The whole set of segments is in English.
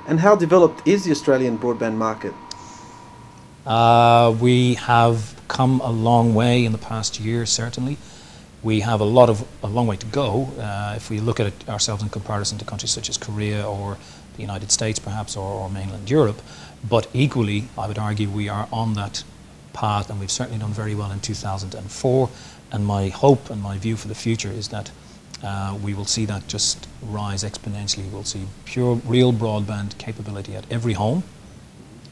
And how developed is the Australian broadband market? We have come a long way in the past year, certainly. We have a long way to go if we look at it ourselves in comparison to countries such as Korea or the United States perhaps, or mainland Europe. But equally, I would argue we are on that path, and we've certainly done very well in 2004. And my hope and my view for the future is that we will see that just rise exponentially. We'll see real broadband capability at every home.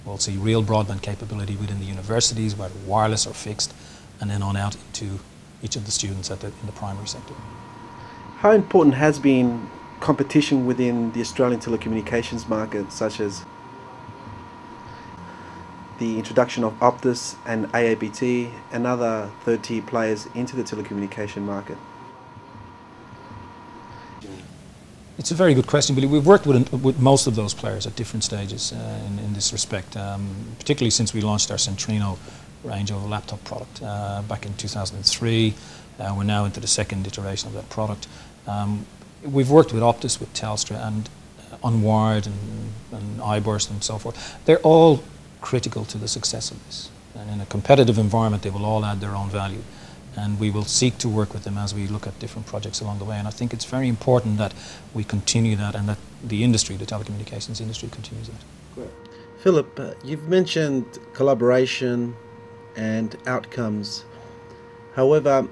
We'll see real broadband capability within the universities, whether wireless or fixed, and then on out into each of the students in the primary sector. How important has been competition within the Australian telecommunications market, such as the introduction of Optus and AABT and other third-tier players into the telecommunication market? It's a very good question, Billy. We've worked with most of those players at different stages in this respect, particularly since we launched our Centrino range of a laptop product back in 2003. We're now into the second iteration of that product. We've worked with Optus, with Telstra, and Unwired and iBurst and so forth. They're all critical to the success of this. And in a competitive environment, they will all add their own value. And we will seek to work with them as we look at different projects along the way. And I think it's very important that we continue that, and that the industry, the telecommunications industry, continues that. Great. Philp, you've mentioned collaboration and outcomes. However,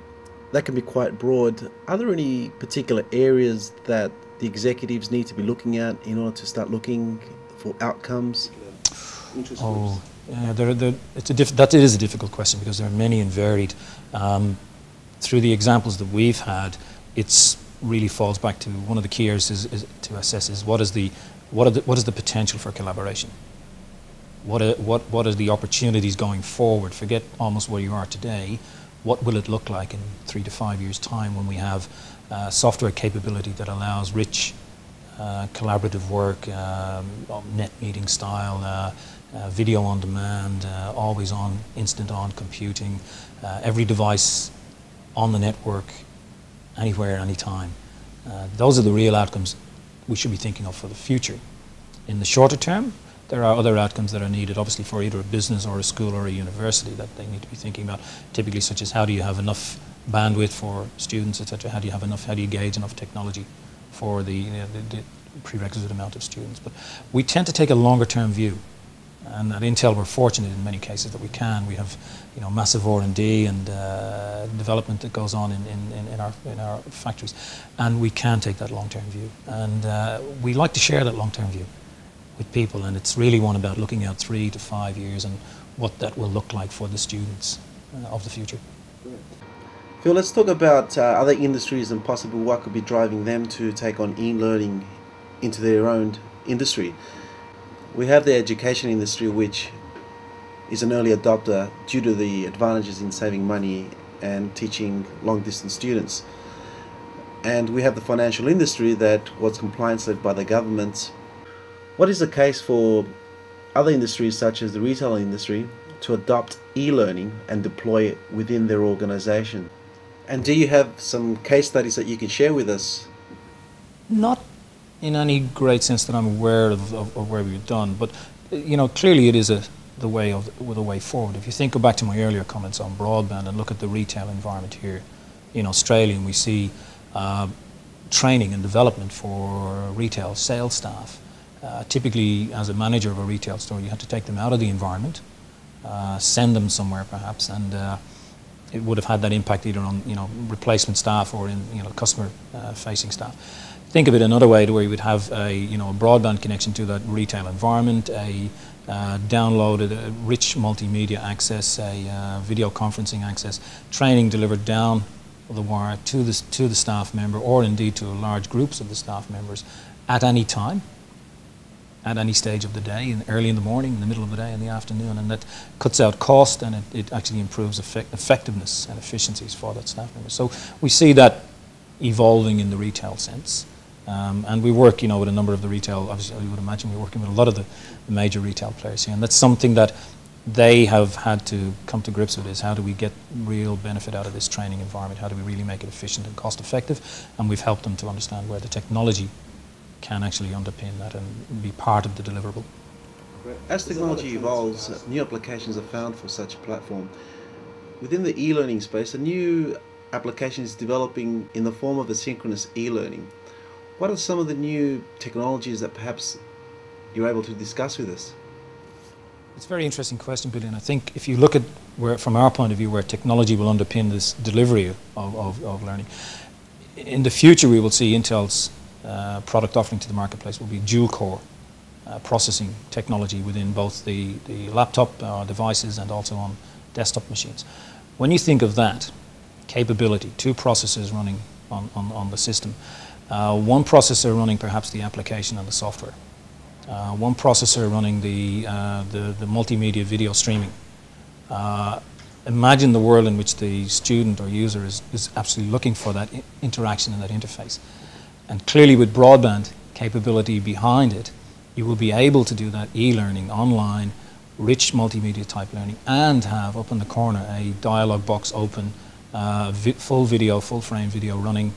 that can be quite broad. Are there any particular areas that the executives need to be looking at in order to start looking for outcomes? Oh, yeah, that is a difficult question, because there are many and varied. Through the examples that we've had, it's really falls back to one of the key areas is to assess is what is the potential for collaboration. What are the opportunities going forward? Forget almost where you are today. What will it look like in 3 to 5 years' time when we have software capability that allows rich collaborative work, net meeting style, video on demand, always on, instant on computing, every device on the network, anywhere, anytime. Those are the real outcomes we should be thinking of for the future. In the shorter term, there are other outcomes that are needed, obviously, for either a business or a school or a university that they need to be thinking about, typically such as how do you have enough bandwidth for students, etc. How do you gauge enough technology for the prerequisite amount of students? But we tend to take a longer term view. And at Intel, we're fortunate in many cases that we can. We have, massive R&D and development that goes on in our factories, and we can take that long-term view. And we like to share that long-term view with people, and it's really one about looking out 3 to 5 years and what that will look like for the students of the future. Phil, let's talk about other industries and possibly what could be driving them to take on e-learning into their own industry. We have the education industry, which is an early adopter due to the advantages in saving money and teaching long-distance students. And we have the financial industry that was compliance-led by the government. What is the case for other industries, such as the retail industry, to adopt e-learning and deploy it within their organization? And do you have some case studies that you can share with us? Not in any great sense that I'm aware of where we've done, but clearly it is the way forward. If you go back to my earlier comments on broadband and look at the retail environment here in Australia, and we see training and development for retail sales staff. Typically, as a manager of a retail store, you had to take them out of the environment, send them somewhere perhaps, and it would have had that impact either on replacement staff or in customer facing staff. Think of it another way, to where you would have a broadband connection to that retail environment, a downloaded rich multimedia access, a video conferencing access, training delivered down the wire to the staff member, or indeed to large groups of the staff members at any time, at any stage of the day, early in the morning, in the middle of the day, in the afternoon, and that cuts out cost, and it actually improves effectiveness and efficiencies for that staff member. So we see that evolving in the retail sense. And we work, with a number of the retail, obviously you would imagine we're working with a lot of the major retail players here, and that's something that they have had to come to grips with, is how do we get real benefit out of this training environment, how do we really make it efficient and cost effective, and we've helped them to understand where the technology can actually underpin that and be part of the deliverable. As technology evolves, new applications are found for such a platform. Within the e-learning space, a new application is developing in the form of asynchronous e-learning. What are some of the new technologies that perhaps you're able to discuss with us? It's a very interesting question, Billy, and I think if you look at where, from our point of view, where technology will underpin this delivery of learning, in the future we will see Intel's product offering to the marketplace will be dual-core processing technology within both the laptop devices and also on desktop machines. When you think of that capability, two processors running on the system, one processor running perhaps the application and the software, one processor running the multimedia video streaming. Imagine the world in which the student or user is absolutely looking for that interaction and that interface. And clearly with broadband capability behind it, you will be able to do that e-learning online, rich multimedia type learning, and have up in the corner a dialog box open, full video, full frame video running,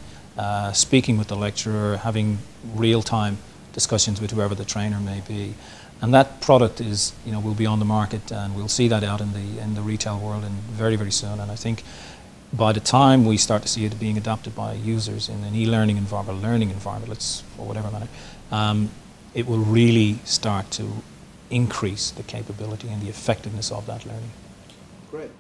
speaking with the lecturer, having real-time discussions with whoever the trainer may be. And that product is, will be on the market, and we'll see that out in the retail world very, very soon. And I think by the time we start to see it being adopted by users in an e-learning environment, learning environment, or whatever manner, it will really start to increase the capability and the effectiveness of that learning. Great.